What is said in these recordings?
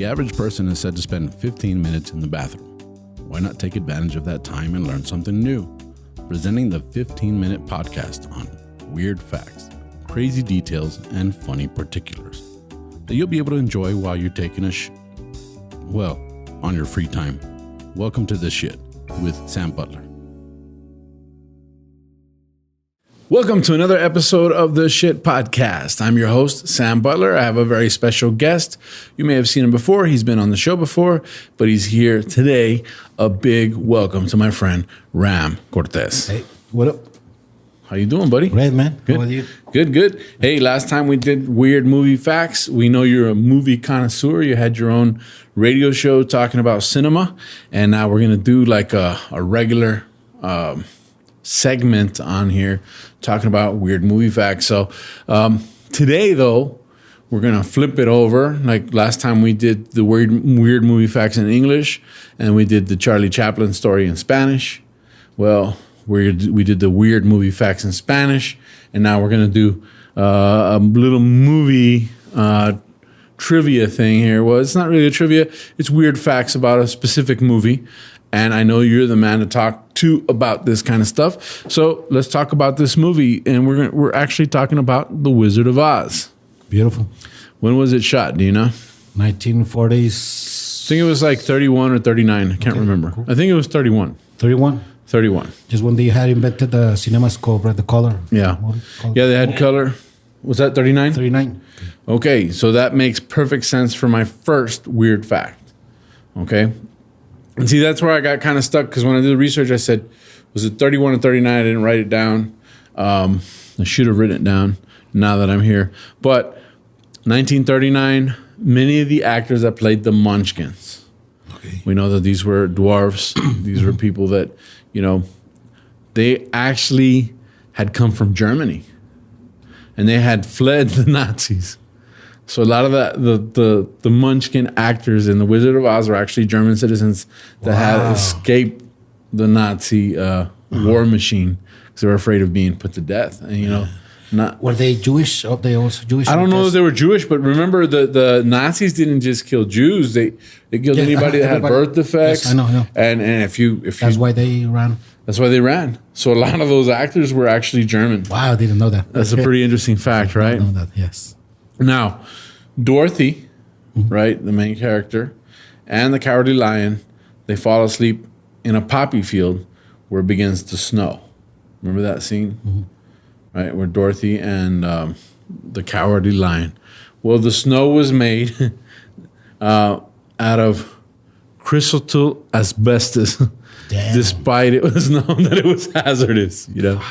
The average person is said to spend 15 minutes in the bathroom. Why not take advantage of that time and learn something new? Presenting the 15-minute podcast on weird facts, crazy details, and funny particulars that you'll be able to enjoy while you're taking a on your free time. Welcome to This Shit with Sam Butler. Welcome to another episode of the Shit Podcast. I'm your host, Sam Butler. I have a very special guest. You may have seen him before. He's been on the show before, but he's here today. A big welcome to my friend, Ram Cortez. Hey, what up? How you doing, buddy? Great, man. Good. How are you? Good. Hey, last time we did weird movie facts. We know you're a movie connoisseur. You had your own radio show talking about cinema, and now we're going to do like a regular segment on here talking about weird movie facts. So today, though, we're going to flip it over. Like last time we did the weird movie facts in English, and we did the Charlie Chaplin story in Spanish. Well, we did the weird movie facts in Spanish, and now we're going to do a little movie trivia thing here. Well, it's not really a trivia. It's weird facts about a specific movie. And I know you're the man to talk to about this kind of stuff. So let's talk about this movie. And we're actually talking about The Wizard of Oz. Beautiful. When was it shot? Do you know? 1940s. I think it was like 31 or 39. I can't remember. Cool. I think it was 31. 31? 31. Just when they had invented the cinemascope, right? The color. Yeah. Yeah, they had color. Was that 39? 39. Okay, so that makes perfect sense for my first weird fact. Okay? And see, that's where I got kind of stuck, because when I did the research, I said, was it 31 or 39? I didn't write it down. I should have written it down now that I'm here. But 1939, many of the actors that played the Munchkins. Okay. We know that these were dwarves. These were people that, you know, they actually had come from Germany. And they had fled the Nazis. So a lot of the Munchkin actors in The Wizard of Oz were actually German citizens that had escaped the Nazi war machine because they were afraid of being put to death. And, you know, were they Jewish? Are they also Jewish? I don't know if they were Jewish, but remember the Nazis didn't just kill Jews; they killed anybody that had birth defects. Yes, I know. And if you that's why they ran. That's why they ran. So a lot of those actors were actually German. Wow, I didn't know that. That's a pretty interesting fact, right? I didn't know that. Yes. Now, Dorothy, right, the main character, and the Cowardly Lion, they fall asleep in a poppy field where it begins to snow. Remember that scene? Mm-hmm. Right, where Dorothy and the Cowardly Lion. Well, the snow was made out of crystal asbestos, despite it was known that it was hazardous, you know.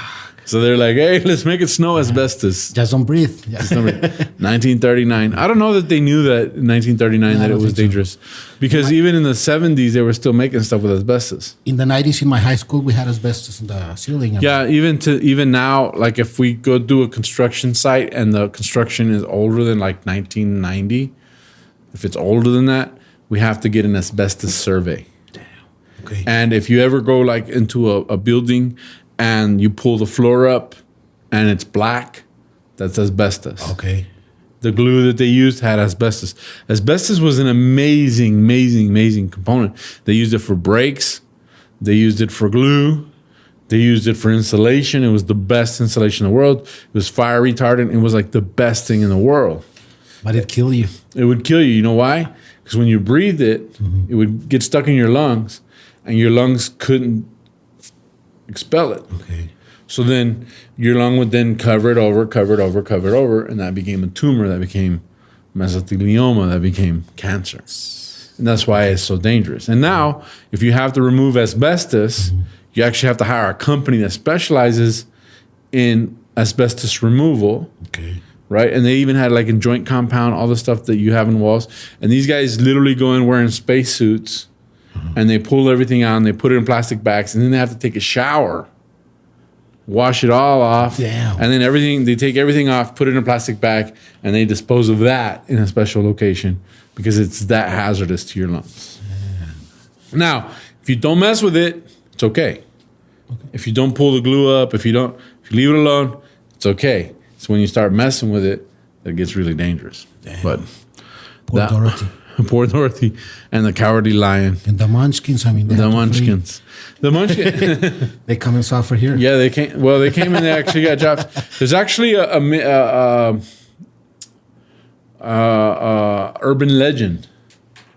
So they're like, hey, let's make it snow asbestos. Just don't breathe. Just don't breathe. 1939. I don't know that they knew that in 1939 that it was dangerous. Because even in the 70s, they were still making stuff with asbestos. In the 90s, in my high school, we had asbestos in the ceiling. Yeah, even now, like if we go do a construction site and the construction is older than like 1990, if it's older than that, we have to get an asbestos survey. Damn. Okay. And if you ever go like into a building and you pull the floor up and it's black, that's asbestos. Okay. The glue that they used had asbestos. Asbestos was an amazing component. They used it for brakes. They used it for glue. They used it for insulation. It was the best insulation in the world. It was fire retardant. It was like the best thing in the world. But it'd kill you. It would kill you. You know why? Because when you breathed it, it would get stuck in your lungs, and your lungs couldn't expel it. Okay. So then your lung would then cover it over, and that became a tumor, that became mesothelioma, that became cancer. And that's why it's so dangerous. And now, if you have to remove asbestos, you actually have to hire a company that specializes in asbestos removal. Okay. Right? And they even had like a joint compound, all the stuff that you have in walls. And these guys literally go in wearing spacesuits, and they pull everything out and they put it in plastic bags, and then they have to take a shower, wash it all off. Damn. And then they take everything off, put it in a plastic bag, and they dispose of that in a special location because it's that hazardous to your lungs. Yeah. Now, if you don't mess with it, it's okay. If you don't pull the glue up, if you leave it alone, it's okay. It's when you start messing with it that it gets really dangerous. Damn. But Poor Dorothy. Poor Dorothy and the Cowardly Lion. And the Munchkins, I mean, they The have to Munchkins. The Munchkins. They come and suffer here. Yeah, they came. Well, they came and they actually got jobs. There's actually a urban legend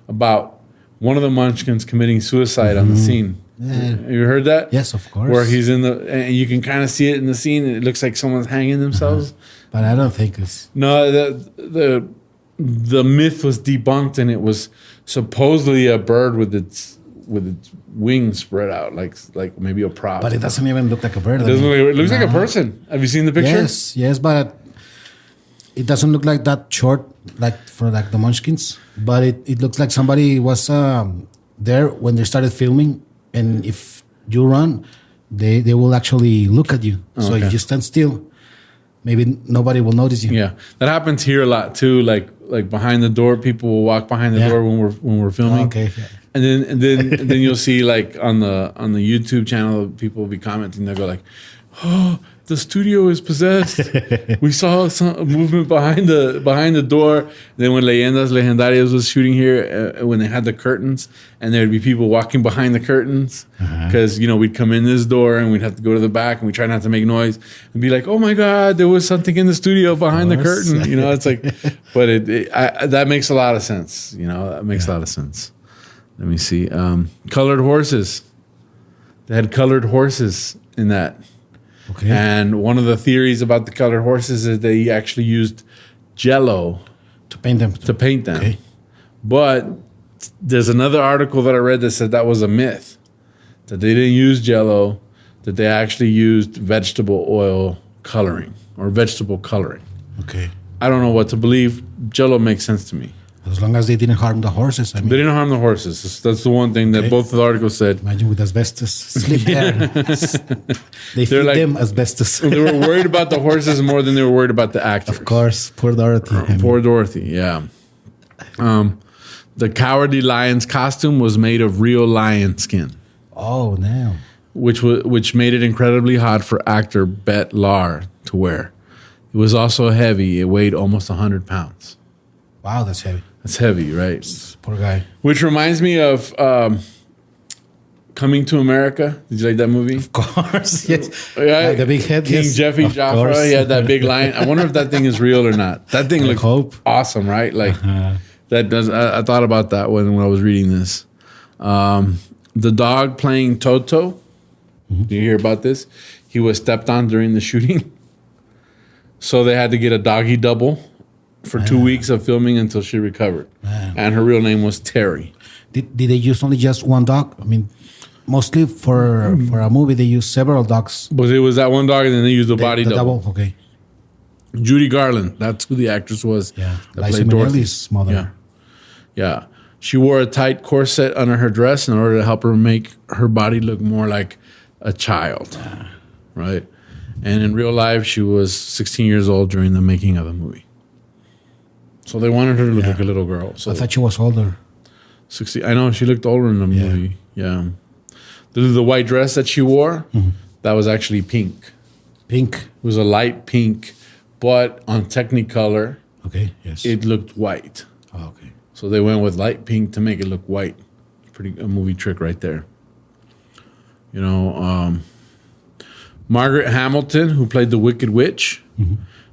about one of the Munchkins committing suicide on the scene. Yeah. You heard that? Yes, of course. Where he's in the, and you can kind of see it in the scene. And it looks like someone's hanging themselves. But I don't think it's. No, the myth was debunked, and it was supposedly a bird with its wings spread out, like maybe a prop. But it doesn't even look like a bird. It looks like a person. Have you seen the picture? Yes, but it doesn't look like that short, like for like the Munchkins. But it looks like somebody was there when they started filming, and if you run, they will actually look at you. So Okay. if you stand still, maybe nobody will notice you. Yeah, that happens here a lot too. Like behind the door, people will walk behind the Yeah. door when we're filming. Okay. Yeah. And then you'll see like on the YouTube channel, people will be commenting. They'll go like, "Oh, the studio is possessed. We saw a movement behind the door." Then when Leyendas Legendarias was shooting here, when they had the curtains, and there'd be people walking behind the curtains, because we'd come in this door and we'd have to go to the back, and we try not to make noise, and be like, "Oh my God, there was something in the studio behind the curtain." It's like, but that makes a lot of sense. That makes a lot of sense. Let me see. Colored horses. They had colored horses in that. Okay. And one of the theories about the colored horses is they actually used Jello To paint them. to paint them. Okay. But there's another article that I read that said that was a myth, that they didn't use Jello, that they actually used vegetable oil coloring or vegetable coloring. Okay. I don't know what to believe. Jello makes sense to me. As long as they didn't harm the horses. I mean, They didn't harm the horses. That's the one thing that Okay. both of the articles said. imagine with asbestos. Sleep there. They feed like- them asbestos. They were worried about the horses more than they were worried about the actors. Of course. Poor Dorothy. I mean, Poor Dorothy, yeah. The Cowardly Lion's costume was made of real lion skin, oh, now. which made it incredibly hot for actor Bet Lahr to wear. It was also heavy. It weighed almost 100 pounds. Wow, that's heavy. That's heavy, right? Poor guy. Which reminds me of Coming to America. Did you like that movie? Of course, yes. Yeah, Like the big head, King yes. Jeffy Of Jaffa. course. He had that big lion. I wonder if that thing is real or not. That thing I looks hope. awesome, right? Like that does. I thought about that when I was reading this. The dog playing Toto. Do you hear about this? He was stepped on during the shooting, so they had to get a doggy double for 2 weeks of filming until she recovered. Man. And her real name was Terry. Did they use only just one dog? I mean, mostly for a movie, they use several dogs. But it was that one dog, and then they used the body The double. Okay. Judy Garland. That's who the actress was. Yeah. that Liza played Dorothy. Minnelli's mother. Yeah. Yeah. She wore a tight corset under her dress in order to help her make her body look more like a child. Right? And in real life, she was 16 years old during the making of the movie. So they wanted her to look like a little girl. So I thought she was older. 60. I know she looked older in the movie. Yeah. The white dress that she wore, that was actually pink. Pink. It was a light pink, but on Technicolor, Okay. Yes. it looked white. Oh, okay. So they went with light pink to make it look white. A movie trick right there. Margaret Hamilton, who played the Wicked Witch,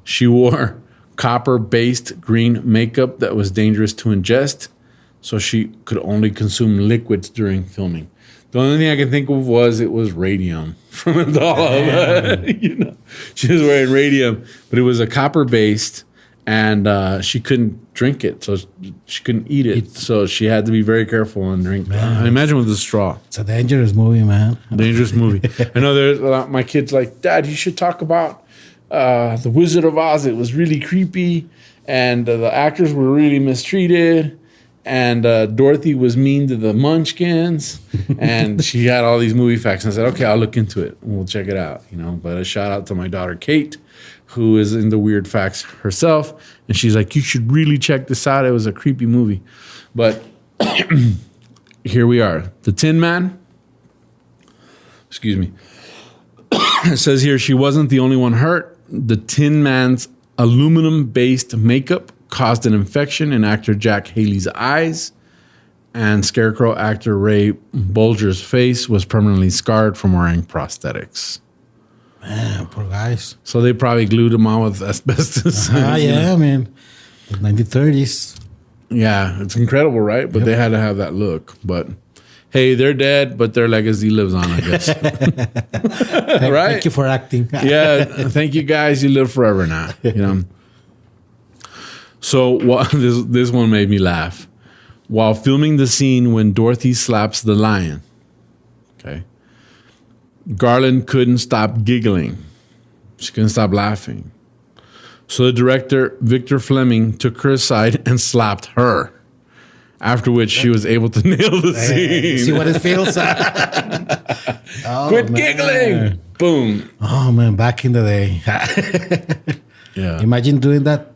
she wore copper-based green makeup that was dangerous to ingest, so she could only consume liquids during filming. The only thing I can think of was it was radium from a doll. She was wearing radium, but it was a copper-based, and she couldn't drink it, so she couldn't eat it. So she had to be very careful and drink. I imagine with a straw. It's a dangerous movie, man. Dangerous movie. I know there's a lot, my kids like, Dad, you should talk about The Wizard of Oz. It was really creepy, and the actors were really mistreated, and Dorothy was mean to the Munchkins, and she had all these movie facts. And I said, okay, I'll look into it, and we'll check it out. But a shout out to my daughter, Kate, who is into weird facts herself, and she's like, you should really check this out. It was a creepy movie. But here we are. The Tin Man. Excuse me. It says here she wasn't the only one hurt. The Tin Man's aluminum-based makeup caused an infection in actor Jack Haley's eyes, and Scarecrow actor Ray Bolger's face was permanently scarred from wearing prosthetics. Man, poor guys. So they probably glued him on with asbestos. Yeah, man. The 1930s. Yeah, it's incredible, right? But they had to have that look. But hey, they're dead, but their legacy lives on, I guess. Right? Thank you for acting. Yeah, thank you guys. You live forever now. You know. So this one made me laugh. While filming the scene when Dorothy slaps the lion, okay, Garland couldn't stop giggling. She couldn't stop laughing. So the director, Victor Fleming, took her aside and slapped her. After which she was able to nail the scene. See what it feels like. Quit giggling. Boom. Oh, man, back in the day. Yeah. Imagine doing that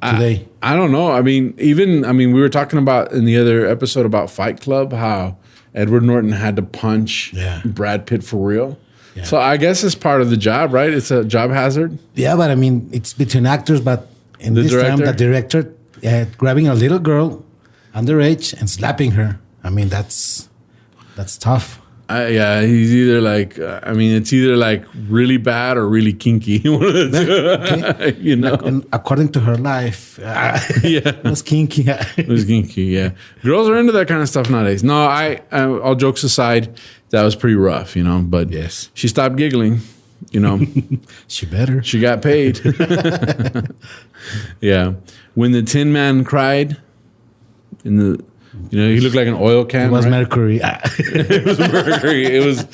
today. I don't know. I mean, we were talking about in the other episode about Fight Club, how Edward Norton had to punch Brad Pitt for real. Yeah. So I guess it's part of the job, right? It's a job hazard. Yeah, but I mean, it's between actors, but in this time, the director grabbing a little girl underage and slapping her. I mean, that's tough. Yeah, he's either like, it's either like really bad or really kinky. Okay. You know, and according to her life, it was kinky. It was kinky. Yeah, girls are into that kind of stuff nowadays. No, all jokes aside, that was pretty rough, you know. But yes, she stopped giggling. You know, she better. She got paid. Yeah, when the Tin Man cried, he looked like an oil can. It was mercury. It was mercury. It was,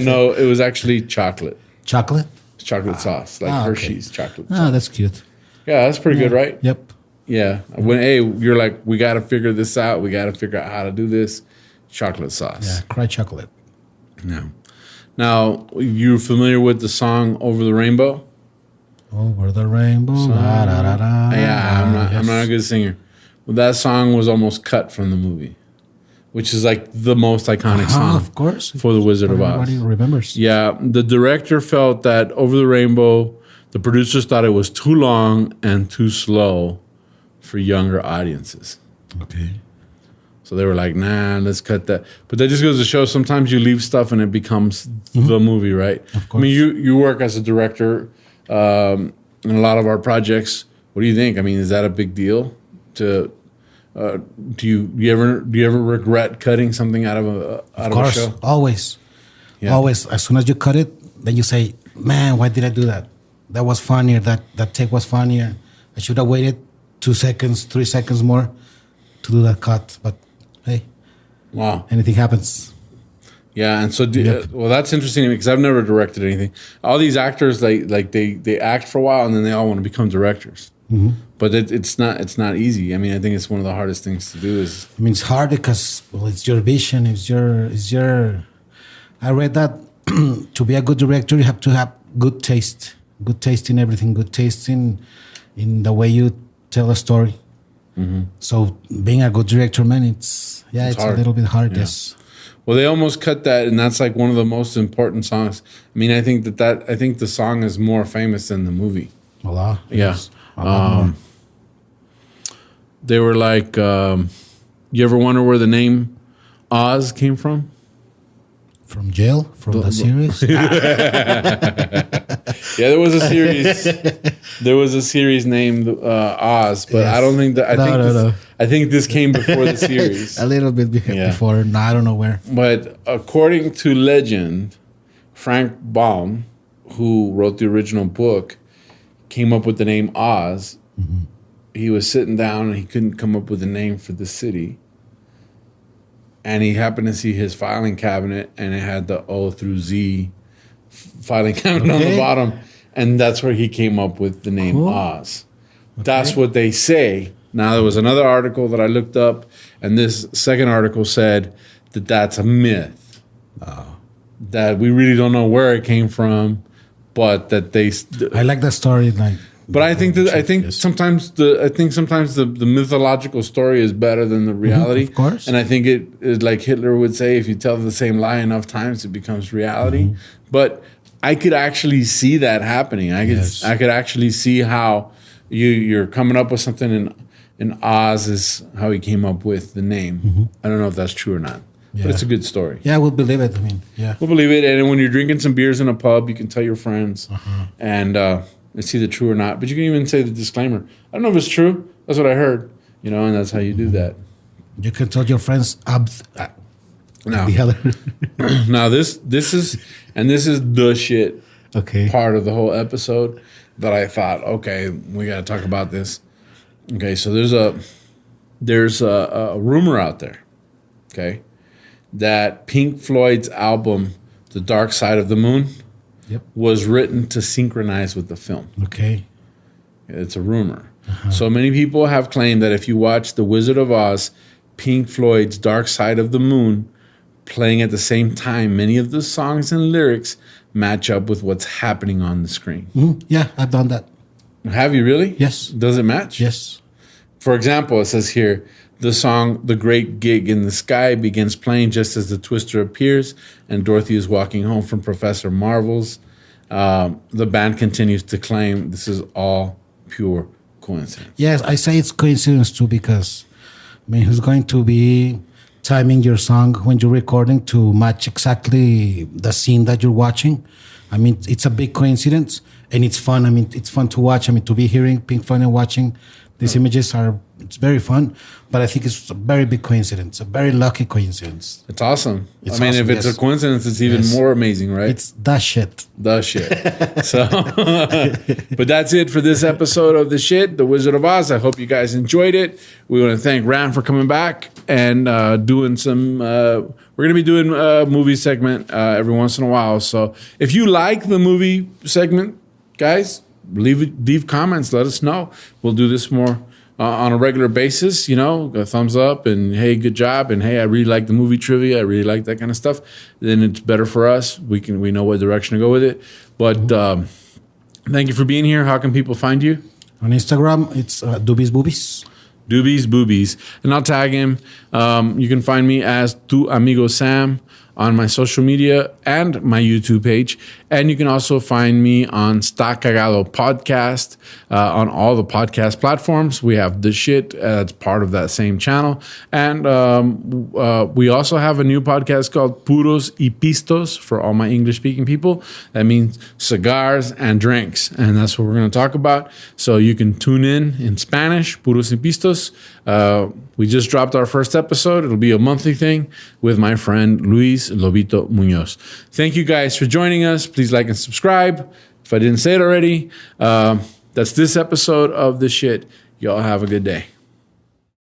no, it was actually chocolate. Chocolate? Chocolate sauce, like Hershey's chocolate sauce. Oh, that's cute. Yeah, that's pretty good, right? Yep. Yeah. When, you're like, we got to figure this out. We got to figure out how to do this. Chocolate sauce. Yeah, cry chocolate. Yeah. Now, you're familiar with the song Over the Rainbow? Over the rainbow. La, da, da, da, yeah, I'm not a good singer. Well, that song was almost cut from the movie, which is like the most iconic song, of course, for The Wizard of Oz. Everybody remembers. Yeah, the director felt that Over the Rainbow, the producers thought it was too long and too slow for younger audiences. Okay. So they were like, nah, let's cut that. But that just goes to show sometimes you leave stuff and it becomes the movie, right? Of course. I mean, you work as a director in a lot of our projects. What do you think? I mean, is that a big deal? Do you ever regret cutting something out of a show? Always. Yeah. Always. As soon as you cut it, then you say, man, why did I do that? That was funnier. That take was funnier. I should have waited 2 seconds, 3 seconds more to do that cut. But hey, wow, anything happens. Yeah, and so well, that's interesting to me because I've never directed anything. All these actors, they act for a while and then they all want to become directors. Mm-hmm. But it's not easy. I mean, I think it's one of the hardest things to do. I mean, it's hard because it's your vision. It's your. I read that to be a good director, you have to have good taste. Good taste in everything. Good taste in the way you tell a story. Mm-hmm. So being a good director, man, it's a little bit hard. Yeah. Yes. Well, they almost cut that, and that's like one of the most important songs. I mean, I think I think the song is more famous than the movie. Voila. Yeah. They were like, you ever wonder where the name Oz came from? From jail? From the series? Yeah, there was a series. There was a series named Oz, but yes. I don't think that. I think this came before the series. A little bit before. No, I don't know where. But according to legend, Frank Baum, who wrote the original book, came up with the name Oz. Mm-hmm. He was sitting down and he couldn't come up with a name for the city. And he happened to see his filing cabinet and it had the O through Z filing cabinet on the bottom. And that's where he came up with the name Oz. Okay. That's what they say. Now, there was another article that I looked up, and this second article said that that's a myth. That we really don't know where it came from, but that they... I like that story, but I think sometimes the mythological story is better than the reality. Of course. And I think it is like Hitler would say, if you tell the same lie enough times, it becomes reality. Mm-hmm. But I could actually see that happening. I could actually see how you're coming up with something, and Oz is how he came up with the name. I don't know if that's true or not, but it's a good story. Yeah, we'll believe it. I mean, yeah. We'll believe it. And when you're drinking some beers in a pub, you can tell your friends, and it's either true or not. But you can even say the disclaimer. I don't know if it's true. That's what I heard. And that's how you do that. You can tell your friends. Now, the other. now this is the shit. Okay. Part of the whole episode that I thought, okay, we got to talk about this. Okay, so there's a rumor out there, okay, that Pink Floyd's album, The Dark Side of the Moon, was written to synchronize with the film. Okay. It's a rumor. So many people have claimed that if you watch The Wizard of Oz, Pink Floyd's Dark Side of the Moon playing at the same time, many of the songs and lyrics match up with what's happening on the screen. Yeah, I've done that. Have you really? Yes. Does it match? Yes. For example, it says here, the song The Great Gig in the Sky begins playing just as the Twister appears and Dorothy is walking home from Professor Marvel's. The band continues to claim this is all pure coincidence. Yes, I say it's coincidence too because, who's going to be timing your song when you're recording to match exactly the scene that you're watching? It's a big coincidence and it's fun. It's fun to watch. To be hearing Pink Floyd and watching these images it's very fun, but I think it's a very big coincidence, a very lucky coincidence. It's awesome. It's awesome, if it's a coincidence, it's even more amazing, right? It's the shit. The shit. So, but that's it for this episode of The Shit, The Wizard of Oz. I hope you guys enjoyed it. We want to thank Ram for coming back and doing some, we're going to be doing a movie segment every once in a while. So if you like the movie segment, guys, leave comments. Let us know. We'll do this more on a regular basis. A thumbs up and hey, good job, and hey, I really like the movie trivia. I really like that kind of stuff. Then it's better for us. We know what direction to go with it. But thank you for being here. How can people find you? On Instagram, it's Doobies Boobies. Doobies Boobies, and I'll tag him. You can find me as Tu Amigo Sam on my social media and my YouTube page. And you can also find me on Sta Cagado Podcast on all the podcast platforms. We have The Shit as part of that same channel. And we also have a new podcast called Puros y Pistos for all my English-speaking people. That means cigars and drinks. And that's what we're going to talk about. So you can tune in Spanish, Puros y Pistos. We just dropped our first episode. It'll be a monthly thing with my friend Luis Lobito Munoz. Thank you guys for joining us. Please like and subscribe. If I didn't say it already, that's this episode of The Shit. Y'all have a good day.